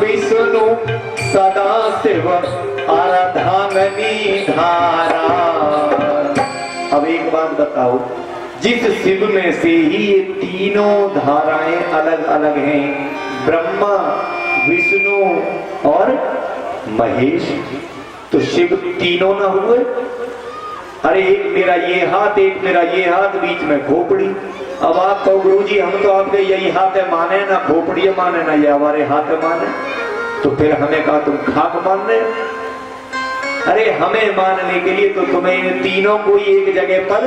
विष्णु सदा शिव आराधनी धारा। अब एक बात बताओ, जिस शिव में से ही ये तीनों धाराएं अलग अलग हैं, ब्रह्मा विष्णु और महेश, तो शिव तीनों ना हुए? अरे एक मेरा ये हाथ, एक मेरा ये हाथ, बीच में खोपड़ी। अब आप कहो गुरुजी हम तो आपके यही हाथ है माने ना, खोपड़ी माने ना, ये हमारे हाथ माने, तो फिर हमें कहा तुम खाक मान रहे? अरे हमें मानने के लिए तो तुम्हें इन तीनों को ही एक जगह पर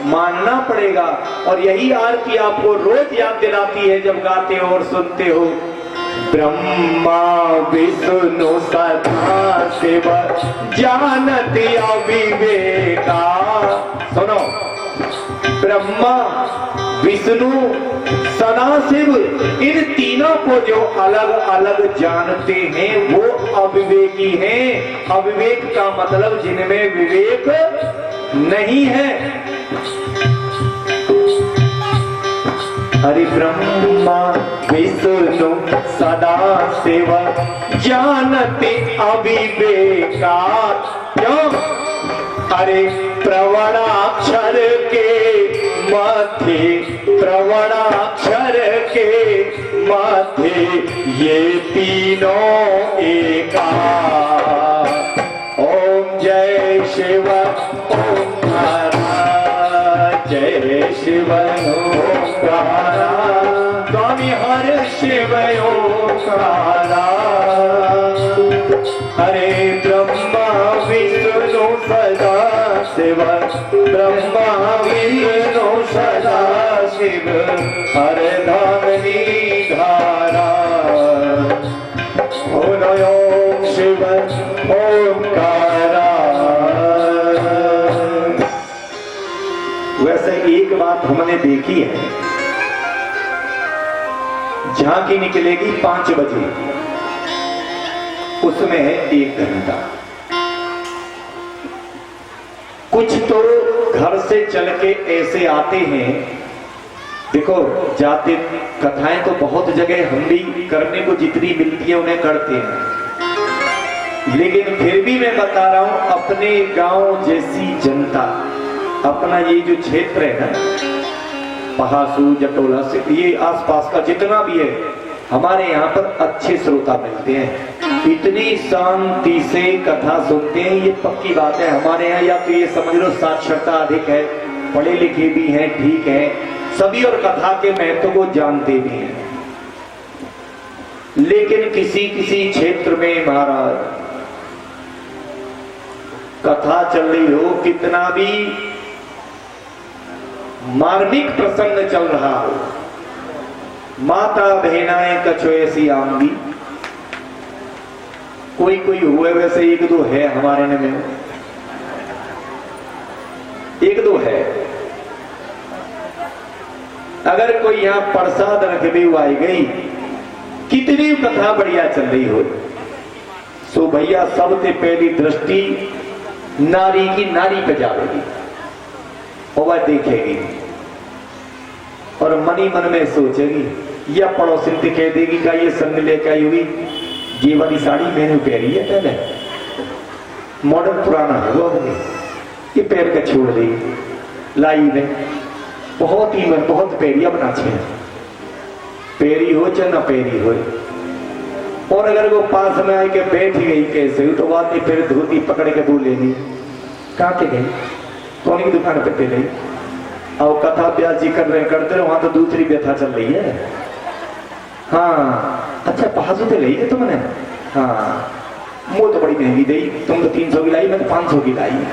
मानना पड़ेगा। और यही आरती आपको रोज याद दिलाती है जब गाते हो और सुनते हो, ब्रह्मा विष्णु सदा शिव जानति अविवेका। सुनो, ब्रह्मा विष्णु सदाशिव, इन तीनों को जो अलग अलग जानते हैं वो अविवेकी हैं। अविवेक का मतलब जिनमें विवेक नहीं है। हरि ब्रह्मा विष्णु सदाशिव जानते अविवेका। क्यों? अरे प्रवणाक्षर के मध्य, प्रवणाक्षर के मध्य ये तीनों एका। ओम जय शिव ओंकारा, जय शिव ओंकारा, स्वामी हर शिव ओंकारा। हरे ब्रह्मा विष्णु सदा शिव, ब्रह्मा विष्णु सदा शिव हरे धामनी धारा। ओम शिव ओंकारा। वैसे एक बात हमने देखी है, झांकी निकलेगी 5 बजे, उसमें है 1 घंटा। कुछ तो घर से चल के ऐसे आते हैं, देखो जाते कथाएं तो बहुत जगह हम भी करने को जितनी मिलती है उन्हें करते हैं, लेकिन फिर भी मैं बता रहा हूं, अपने गांव जैसी जनता, अपना ये जो क्षेत्र है ना, पहासू जटोला से ये आसपास का जितना भी है, हमारे यहाँ पर अच्छे श्रोता मिलते हैं, इतनी शांति से कथा सुनते हैं। ये पक्की बात है हमारे यहाँ, या तो ये समझ लो साक्षरता अधिक है, पढ़े लिखे भी हैं, ठीक है सभी, और कथा के महत्व को जानते भी हैं। लेकिन किसी किसी क्षेत्र में महाराज कथा चल रही हो, कितना भी मार्मिक प्रसंग चल रहा हो, माता बहनाएं कछो ऐसी आमदी, कोई कोई हुए वैसे 1-2 है हमारे में, 1-2 है। अगर कोई यहाँ प्रसाद रख भी आई गई, कितनी कथा बढ़िया चल रही हो, सो भैया सबसे पहली दृष्टि नारी की नारी पे जाएगी और वह देखेगी और मनी मन में सोचेगी, या पड़ोसी से कह देगी का ये संग लेके आई हुई ये वाली साड़ी मैंने पहनी है, पहले मॉडल पुराना है वो, ये पैर के छोड़ दी लाई ने, बहुत ही मन बहुत पैरिया बना छे, पैरी हो चाहे ना पैरी हो। और अगर वो पास में आके बैठ गई कैसे, तो बात फिर धोती पकड़ के बोलेगी कहाँ के गई, कौन की दुकान पे गई, और कथा ब्यास जी कर रहे करते रहे, वहां तो दूसरी व्यथा चल रही है। हाँ अच्छा 500 पे ली है तुमने, हाँ वो तो बड़ी महंगी दी, तुम तो 300 की लाई, मैं तो 500 की लाई।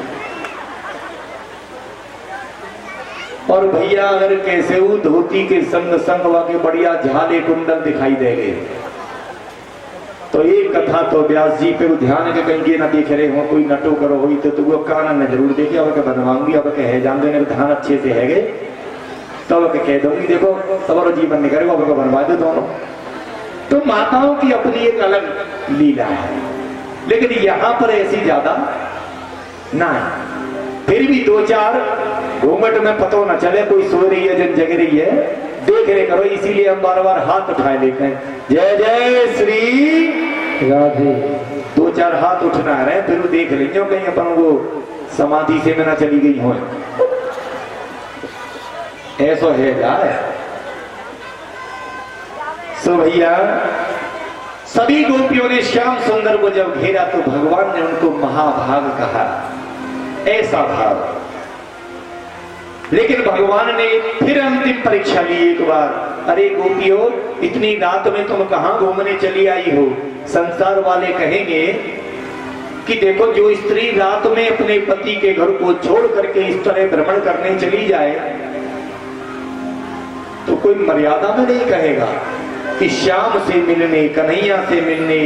और भैया अगर कैसे वो धोती के संग संग वाके बढ़िया झाले कुंडल दिखाई देंगे, तो एक कथा तो व्यास जी पे वो ध्यान के कहीं ना देख रहे हो, कोई नटो करो हुई तो वो काना न जरूर देखे, अब बनवाऊंगी, अब है जान देने ध्यान अच्छे से है तब तो कह दूंगी देखो सब जीवन नहीं करेगा, अब बनवा दो दोनों। तो माताओं की अपनी एक अलग लीला है, लेकिन यहाँ पर ऐसी ज्यादा ना है। फिर भी 2-4 घूंघट में पता न चले कोई सो रही है जग रही है, देख रहे करो, इसीलिए हम बार बार हाथ उठाए लेते हैं। जय जय श्री राधे। 2-4 हाथ उठना रहे, फिर वो देख लेंगे कहीं अपन वो समाधि से में ना चली गई हो, ऐसा है जाए। सो भैया सभी गोपियों ने श्याम सुंदर को जब घेरा तो भगवान ने उनको महाभाग कहा, ऐसा भाव। लेकिन भगवान ने फिर अंतिम परीक्षा ली एक बार, अरे गोपियों इतनी रात में तुम कहां घूमने चली आई हो? संसार वाले कहेंगे कि देखो जो स्त्री रात में अपने पति के घर को छोड़ करके इस तरह भ्रमण करने चली जाए तो कोई मर्यादा में नहीं कहेगा कि श्याम से मिलने, कन्हैया से मिलने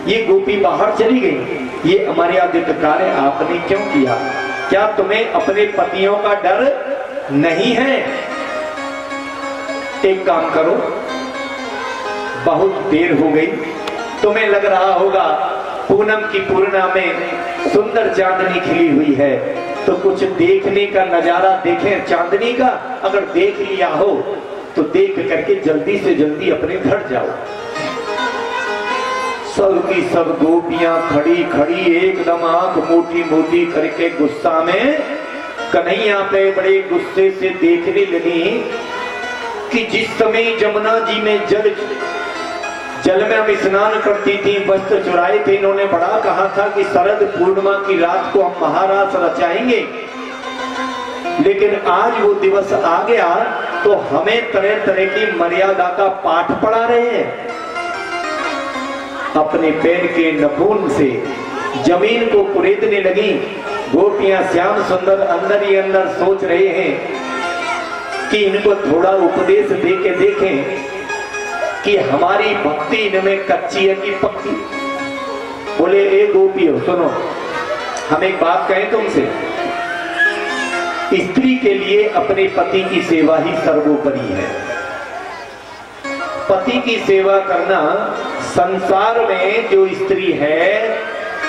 ये गोपी बाहर चली गई, ये अमर्यादित कार्य आपने क्यों किया? क्या तुम्हें अपने पतियों का डर नहीं है? एक काम करो, बहुत देर हो गई, तुम्हें लग रहा होगा पूनम की पूर्णिमा में सुंदर चांदनी खिली हुई है, तो कुछ देखने का नजारा देखें चांदनी का। अगर देख लिया हो तो देख करके जल्दी से जल्दी अपने घर जाओ। सब की सब गोपियां खड़ी खड़ी एकदम आंख मोटी मोटी करके गुस्सा में कन्हैया पे बड़े गुस्से से देखने लगी कि जिस समय जमुना जी में जल में हम स्नान करती थी, वस्त्र चुराए थे, इन्होंने बड़ा कहा था कि शरद पूर्णिमा की रात को हम महारास रचाएंगे, लेकिन आज वो दिवस आ गया तो हमें तरह तरह की मर्यादा का पाठ पढ़ा रहे हैं। अपने पैर के नखून से जमीन को कुरेदने लगी गोपियां। श्याम सुंदर अंदर ही अंदर सोच रहे हैं कि इनको थोड़ा उपदेश दे के देखें कि हमारी भक्ति इनमें कच्ची है कि पक्की। बोले ए गोपियों सुनो, हम एक बात कहें तुमसे, स्त्री के लिए अपने पति की सेवा ही सर्वोपरि है। पति की सेवा करना, संसार में जो स्त्री है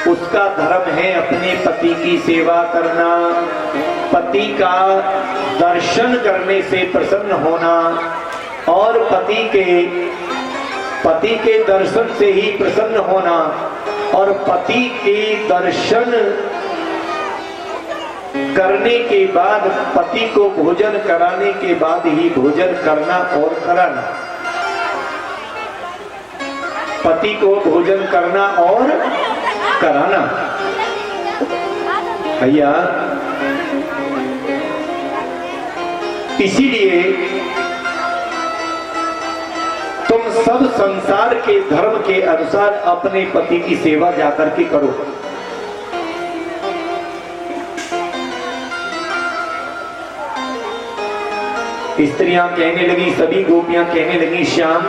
उसका धर्म है अपने पति की सेवा करना, पति का दर्शन करने से प्रसन्न होना, और पति के दर्शन से ही प्रसन्न होना, और पति के दर्शन करने के बाद पति को भोजन कराने के बाद ही भोजन करना और कराना। पति को भोजन करना और कराना। भैया इसीलिए तुम सब संसार के धर्म के अनुसार अपने पति की सेवा जाकर के करो। स्त्रियां कहने लगी, सभी गोपियां कहने लगी, श्याम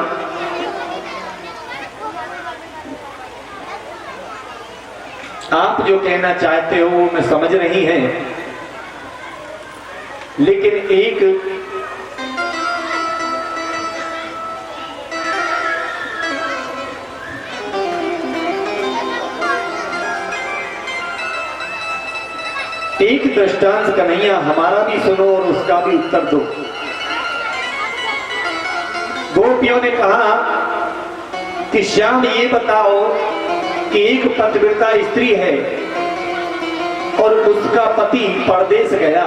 आप जो कहना चाहते हो वो मैं समझ रही है, लेकिन एक दृष्टांत कन्हैया हमारा भी सुनो और उसका भी उत्तर दो। गोपियों ने कहा कि श्याम ये बताओ कि एक पतिव्रता स्त्री है और उसका पति परदेश गया,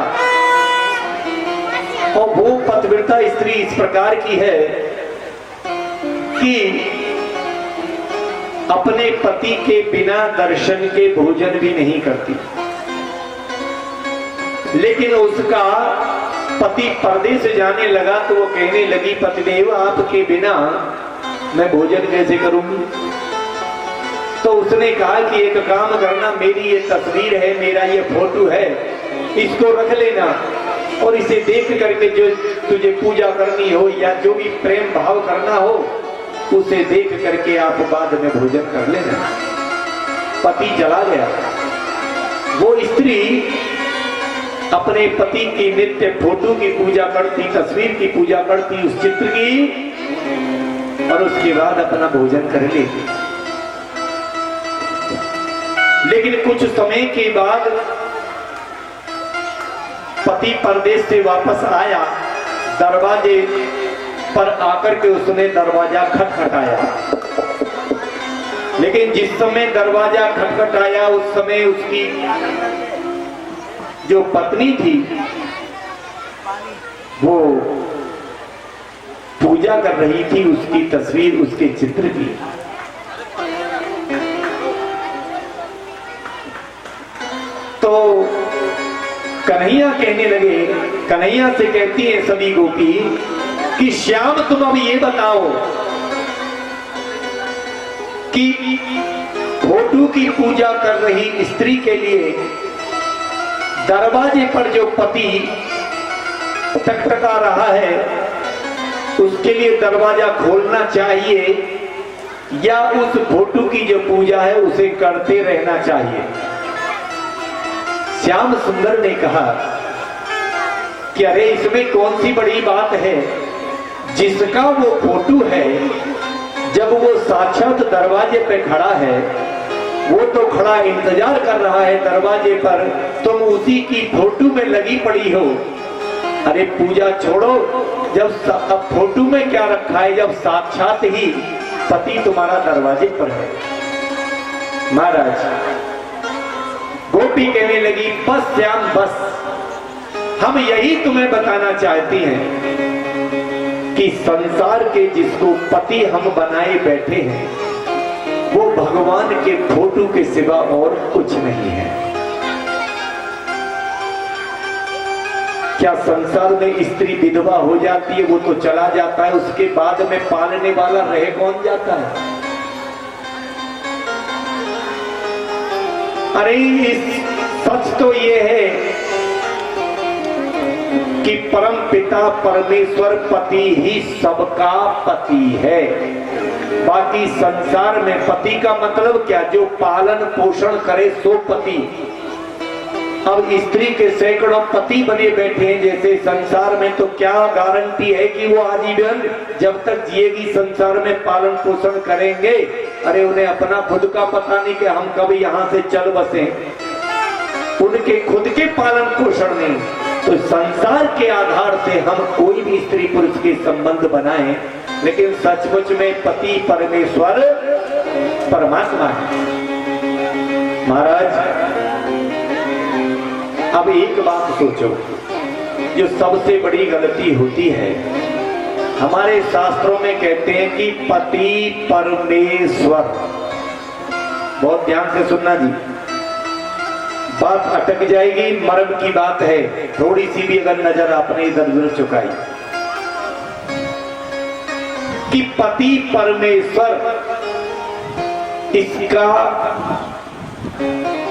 और वो पतिव्रता स्त्री इस प्रकार की है कि अपने पति के बिना दर्शन के भोजन भी नहीं करती, लेकिन उसका पति परदेश जाने लगा तो वो कहने लगी, पतिदेव आपके बिना मैं भोजन कैसे करूंगी? तो उसने कहा कि एक काम करना, मेरी ये तस्वीर है, मेरा ये फोटो है, इसको रख लेना और इसे देख करके जो तुझे पूजा करनी हो या जो भी प्रेम भाव करना हो उसे देख करके आप बाद में भोजन कर लेना। पति चला गया। वो स्त्री अपने पति की नित्य फोटो की पूजा करती, तस्वीर की पूजा करती, उस चित्र की, और उसके बाद अपना भोजन कर लेती। लेकिन कुछ समय के बाद पति परदेश से वापस आया, दरवाजे पर आकर के उसने दरवाजा खटखटाया। लेकिन जिस समय दरवाजा खटखटाया उस समय उसकी जो पत्नी थी वो पूजा कर रही थी उसकी तस्वीर, उसके चित्र की। तो कन्हैया कहने लगे, कन्हैया से कहती है सभी गोपी कि श्याम तुम अब ये बताओ कि फोटो की पूजा कर रही स्त्री के लिए दरवाजे पर जो पति टकटका रहा है उसके लिए दरवाजा खोलना चाहिए या उस फोटो की जो पूजा है उसे करते रहना चाहिए। श्याम सुंदर ने कहा कि अरे इसमें कौन सी बड़ी बात है, जिसका वो फोटो है जब वो साक्षात दरवाजे पे खड़ा है, वो तो खड़ा इंतजार कर रहा है दरवाजे पर, तुम उसी की फोटो में लगी पड़ी हो। अरे पूजा छोड़ो, जब अब फोटो में क्या रखा है जब साक्षात ही पति तुम्हारा दरवाजे पर है। महाराज गोपी कहने लगी बस श्याम बस, हम यही तुम्हें बताना चाहती हैं कि संसार के जिसको पति हम बनाए बैठे हैं वो भगवान के फोटो के सिवा और कुछ नहीं है। क्या संसार में स्त्री विधवा हो जाती है, वो तो चला जाता है, उसके बाद में पालने वाला रह कौन जाता है। अरे इस सच तो ये है कि परम पिता परमेश्वर पति ही सबका पति है। बाकी संसार में पति का मतलब क्या, जो पालन पोषण करे सो पति। अब स्त्री के सैकड़ों पति बने बैठे हैं जैसे संसार में, तो क्या गारंटी है कि वो आजीवन जब तक जिएगी संसार में पालन पोषण करेंगे। अरे उन्हें अपना खुद का पता नहीं कि हम कब यहाँ से चल बसे, उनके खुद के पालन पोषण नहीं। तो संसार के आधार से हम कोई भी स्त्री पुरुष के संबंध बनाएं, लेकिन सचमुच में पति परमेश्वर परमात्मा है। महाराज अब एक बात सोचो, जो सबसे बड़ी गलती होती है, हमारे शास्त्रों में कहते हैं कि पति परमेश्वर, बहुत ध्यान से सुनना जी, बात अटक जाएगी, मर्म की बात है, थोड़ी सी भी अगर नजर आपने इधर उधर चुकाई कि पति परमेश्वर, इसका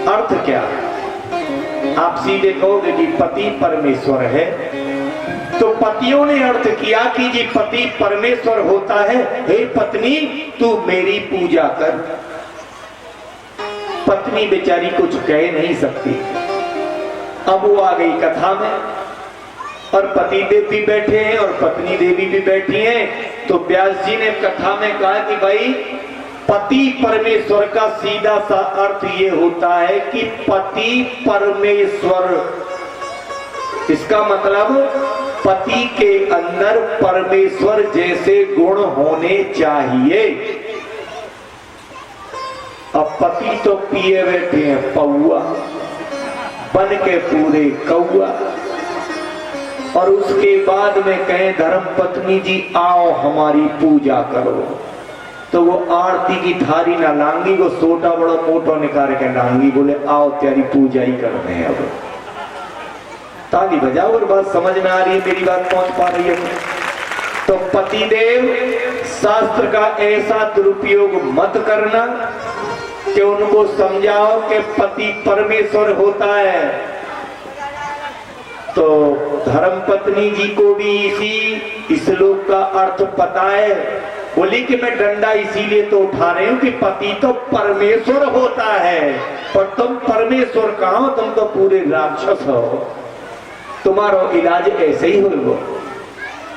अर्थ क्या है। आप सीधे कहोगे कि पति परमेश्वर है, तो पतियों ने अर्थ किया कि जी पति परमेश्वर होता है, हे पत्नी तू मेरी पूजा कर। पत्नी बेचारी कुछ कह नहीं सकती। अब वो आ गई कथा में और पति देव भी बैठे हैं और पत्नी देवी भी बैठी हैं। तो व्यास जी ने कथा में कहा कि भाई पति परमेश्वर का सीधा सा अर्थ ये होता है कि पति परमेश्वर, इसका मतलब पति के अंदर परमेश्वर जैसे गुण होने चाहिए। अब पति तो पिए बैठे हैं पौआ, बन के पूरे कौआ, और उसके बाद में कहें धर्म पत्नी जी आओ हमारी पूजा करो, तो वो आरती की थारी ना लांगी, वो सोटा बड़ा मोटो निकाल के लांगी, बोले आओ तेरी पूजा ही करते हैं। अब ताली बजाओ और बात समझ में आ रही है, मेरी बात पहुंच पा रही है। तो पतिदेव शास्त्र का ऐसा दुरुपयोग मत करना कि उनको समझाओ कि पति परमेश्वर होता है। तो धर्म पत्नी जी को भी इसी श्लोक का अर्थ पता है। बोली कि मैं डंडा इसीलिए तो उठा रही हूं कि पति तो परमेश्वर होता है, पर तुम परमेश्वर कहाँ हो, तुम तो पूरे राक्षस हो। तुम्हारा इलाज ऐसे ही हो।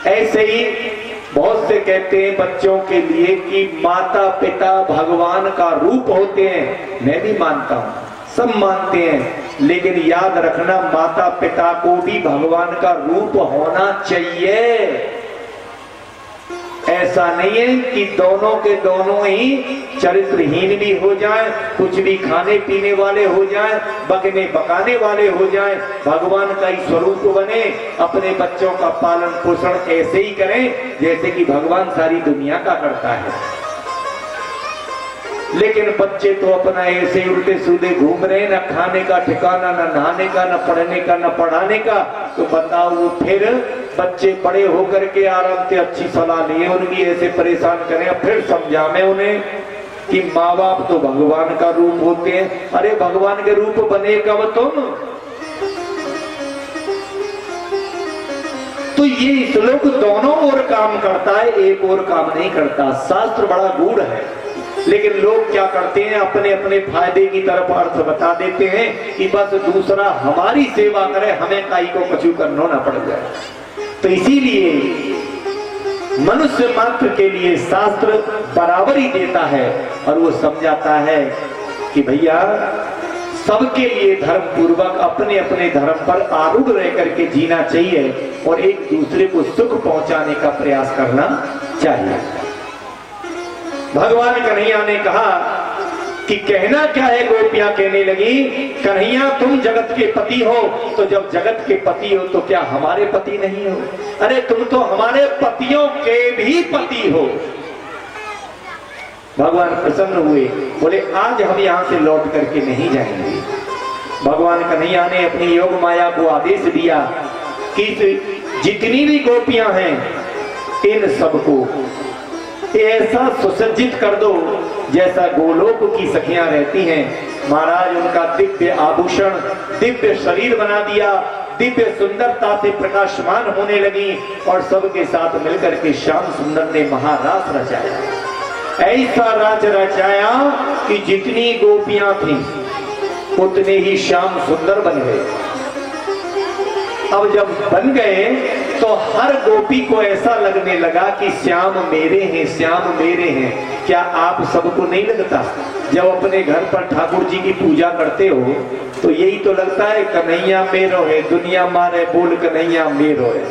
ऐसे ही बहुत से कहते हैं बच्चों के लिए कि माता पिता भगवान का रूप होते हैं। मैं भी मानता हूं, सब मानते हैं, लेकिन याद रखना माता पिता को भी भगवान का रूप होना चाहिए। ऐसा नहीं है कि दोनों के दोनों ही चरित्रहीन भी हो जाएं, कुछ भी खाने पीने वाले हो जाएं, बकने बकाने वाले हो जाएं, भगवान का ही स्वरूप बने, अपने बच्चों का पालन पोषण ऐसे ही करें जैसे कि भगवान सारी दुनिया का करता है। लेकिन बच्चे तो अपना ऐसे उल्टे सीधे घूम रहे, न खाने का ठिकाना, न नहाने का, न पढ़ने का, न पढ़ाने का। तो बताओ वो फिर बच्चे बड़े होकर के आराम से अच्छी सलाह लिए उनकी ऐसे परेशान करें, फिर समझाने उन्हें कि माँ बाप तो भगवान का रूप होते हैं। अरे भगवान के रूप बने कब तुम? तो ये श्लोक दोनों ओर काम करता है, एक ओर काम नहीं करता। शास्त्र बड़ा गूढ़ है, लेकिन लोग क्या करते हैं, अपने अपने फायदे की तरफ अर्थ बता देते हैं कि बस दूसरा हमारी सेवा करे, हमें काई को कछु करना ना पड़ जाए। तो इसीलिए मनुष्य मात्र के लिए शास्त्र बराबरी देता है और वो समझाता है कि भैया सबके लिए धर्म पूर्वक अपने अपने धर्म पर आरूढ़ रह करके जीना चाहिए और एक दूसरे को सुख पहुंचाने का प्रयास करना चाहिए। भगवान कन्हैया ने कहा कि कहना क्या है? गोपियां कहने लगी, कन्हैया तुम जगत के पति हो, तो जब जगत के पति हो तो क्या हमारे पति नहीं हो? अरे तुम तो हमारे पतियों के भी पति हो। भगवान प्रसन्न हुए, बोले आज हम यहां से लौट करके नहीं जाएंगे। भगवान कन्हैया ने अपनी योग माया को आदेश दिया कि जितनी भी गोपियां हैं इन सबको ऐसा सुसज्जित कर दो जैसा गोलोक की सखियां रहती हैं। महाराज उनका दिव्य आभूषण, दिव्य शरीर बना दिया, दिव्य सुंदरता से प्रकाशमान होने लगी और सबके साथ मिलकर के श्याम सुंदर ने महारास रचाया। ऐसा राज रचाया कि जितनी गोपियां थीं उतने ही श्याम सुंदर बन गए। अब जब बन गए तो हर गोपी को ऐसा लगने लगा कि श्याम मेरे हैं, श्याम मेरे हैं। क्या आप सबको नहीं लगता? जब अपने घर पर ठाकुर जी की पूजा करते हो तो यही तो लगता है कन्हैया मेरो है, दुनिया मारे बोल कन्हैया मेरो है,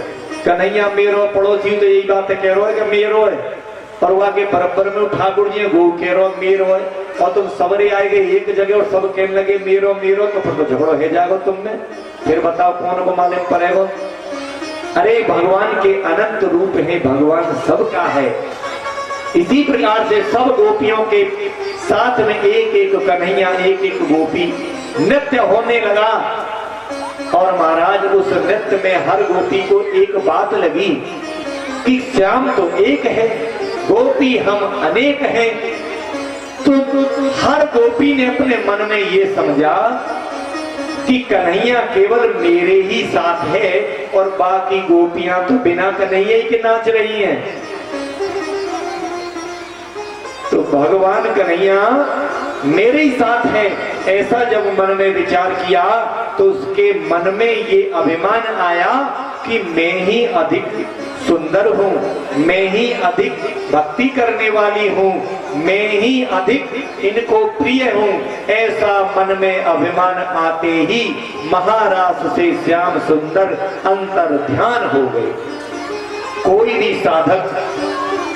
कन्हैया मेरो। पड़ोसी तो यही बात कह रहे हो कि मेरो है, और वहां के बराबर में ठाकुर जी गो कह रहे हो मेरो है, और तुम सबरे आए गए एक जगह और सब कहने लगे मेरो मेरो, तो फिर तो झगड़ो है जागो तुम में। फिर बताओ कौन को मालूम पड़ेगा? अरे भगवान के अनंत रूप है, भगवान सबका है। इसी प्रकार से सब गोपियों के साथ में एक एक कन्हैया, एक एक गोपी नृत्य होने लगा। और महाराज उस नृत्य में हर गोपी को एक बात लगी कि श्याम तो एक है, गोपी हम अनेक हैं। तो हर गोपी ने अपने मन में ये समझा कि कन्हैया केवल मेरे ही साथ है और बाकी गोपियां तो बिना कन्हैया के नाच रही हैं। तो भगवान कन्हैया मेरे ही साथ है, ऐसा जब मन में विचार किया तो उसके मन में ये अभिमान आया कि मैं ही अधिक सुंदर हूँ, मैं ही अधिक भक्ति करने वाली हूँ, मैं ही अधिक इनको प्रिय हूँ। ऐसा मन में अभिमान आते ही महारास से श्याम सुंदर अंतर ध्यान हो गए। कोई भी साधक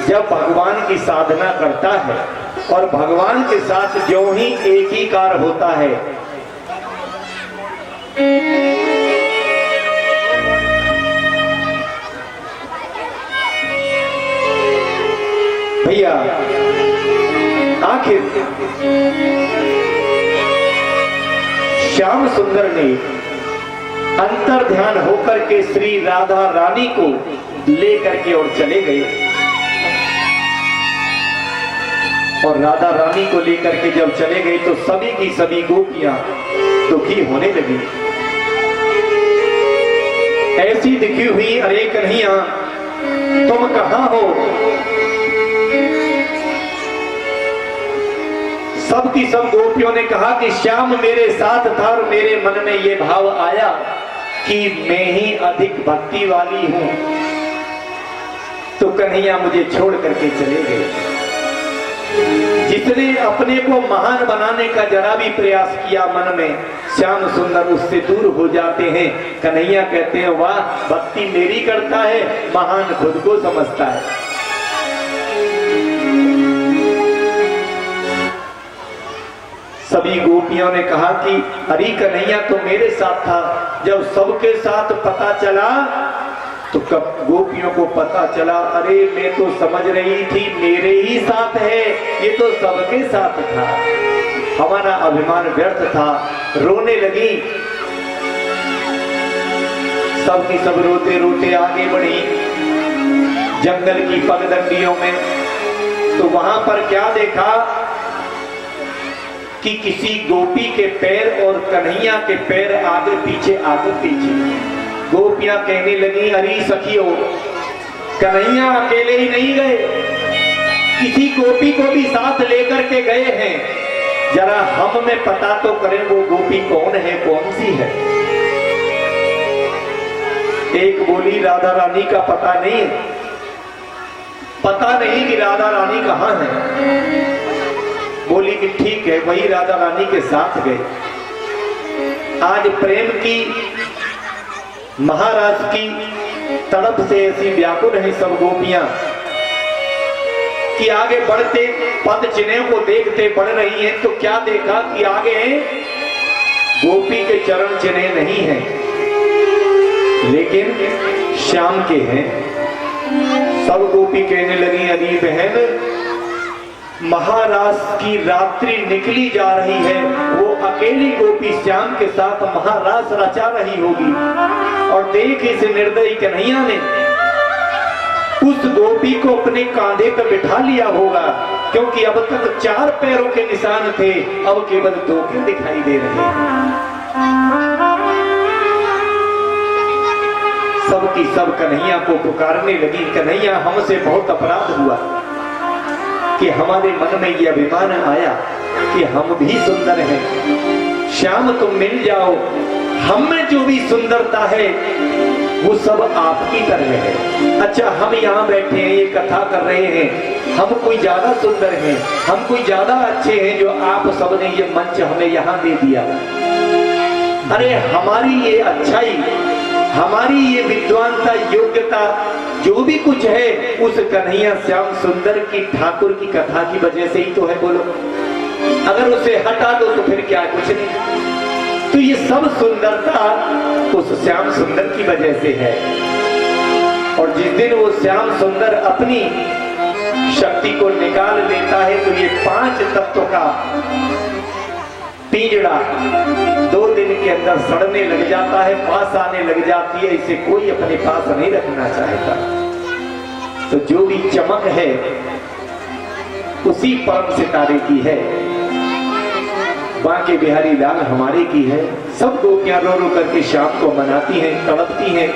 जब भगवान की साधना करता है और भगवान के साथ जो ही एकीकार होता है, भैया आखिर श्याम सुंदर ने अंतर ध्यान होकर के श्री राधा रानी को लेकर के और चले गए। और राधा रानी को लेकर के जब चले गए तो सभी की सभी गोपियां दुखी होने लगी। ऐसी दुखी हुई, अरे कन्हैया तुम कहां हो? सब की सब गोपियों ने कहा कि श्याम मेरे साथ था और मेरे मन में ये भाव आया कि मैं ही अधिक भक्ति वाली हूं, तो कन्हैया मुझे छोड़ करके चले गए। जिसने अपने को महान बनाने का जरा भी प्रयास किया मन में, श्याम सुंदर उससे दूर हो जाते हैं। कन्हैया कहते हैं वाह, भक्ति मेरी करता है, महान खुद को समझता है। सभी गोपियों ने कहा कि अरे कन्हैया तो मेरे साथ था। जब सबके साथ पता चला तो कब गोपियों को पता चला, अरे मैं तो समझ रही थी मेरे ही साथ है, ये तो सबके साथ था। हमारा अभिमान व्यर्थ था। रोने लगी, सबकी सब रोते रोते आगे बढ़ी जंगल की पगडंडियों में। तो वहां पर क्या देखा कि किसी गोपी के पैर और कन्हैया के पैर आगे पीछे आगे पीछे। गोपियां कहने लगी, अरे सखियों, कन्हैया अकेले ही नहीं गए, किसी गोपी को भी साथ लेकर के गए हैं, जरा हम में पता तो करें वो गोपी कौन है, कौन सी है। एक बोली, राधा रानी का पता नहीं, पता नहीं कि राधा रानी कहां है। बोली कि ठीक है, वही राधा रानी के साथ गए। आज प्रेम की, महाराज की तड़प से ऐसी व्याकुल है सब गोपियां कि आगे बढ़ते पद चिन्ह को देखते बढ़ रही हैं। तो क्या देखा कि आगे गोपी के चरण चिन्ह नहीं है, लेकिन श्याम के हैं। सब गोपी कहने लगी, अरे बहन, महाराज की रात्रि निकली जा रही है, वो अकेली गोपी श्याम के साथ महाराज रचा रही होगी। और देख इस निर्दयी कन्हैया ने उस गोपी को अपने कांधे पर बिठा लिया होगा, क्योंकि अब तक 4 पैरों के निशान थे, अब केवल 2 के दिखाई दे रहे हैं। सबकी सब कन्हैया को पुकारने लगी, कन्हैया हमसे बहुत अपराध हुआ कि हमारे मन में ये अभिमान आया कि हम भी सुंदर हैं। श्याम तुम मिल जाओ, हम में जो भी सुंदरता है वो सब आपकी तरह है। अच्छा, हम यहाँ बैठे हैं, ये कथा कर रहे हैं, हम कोई ज्यादा सुंदर हैं, हम कोई ज्यादा अच्छे हैं जो आप सबने ये मंच हमें यहाँ दे दिया। अरे हमारी ये अच्छाई, हमारी ये विद्वानता, योग्यता, जो भी कुछ है उस कन्हैया श्याम सुंदर की, ठाकुर की कथा की वजह से ही तो है। बोलो, अगर उसे हटा दो तो फिर क्या, कुछ नहीं। तो ये सब सुंदरता उस श्याम सुंदर की वजह से है। और जिस दिन वो श्याम सुंदर अपनी शक्ति को निकाल लेता है तो ये 5 तत्व का पिंजड़ा 2 दिन के अंदर सड़ने लग जाता है, पास आने लग जाती है। इसे कोई अपने पास नहीं रखना चाहता। तो जो भी चमक है उसी परम सितारे की है, बांके बिहारी लाल हमारे की है। सब गोपियां रो रो करके शाम को मनाती हैं, तड़पती हैं।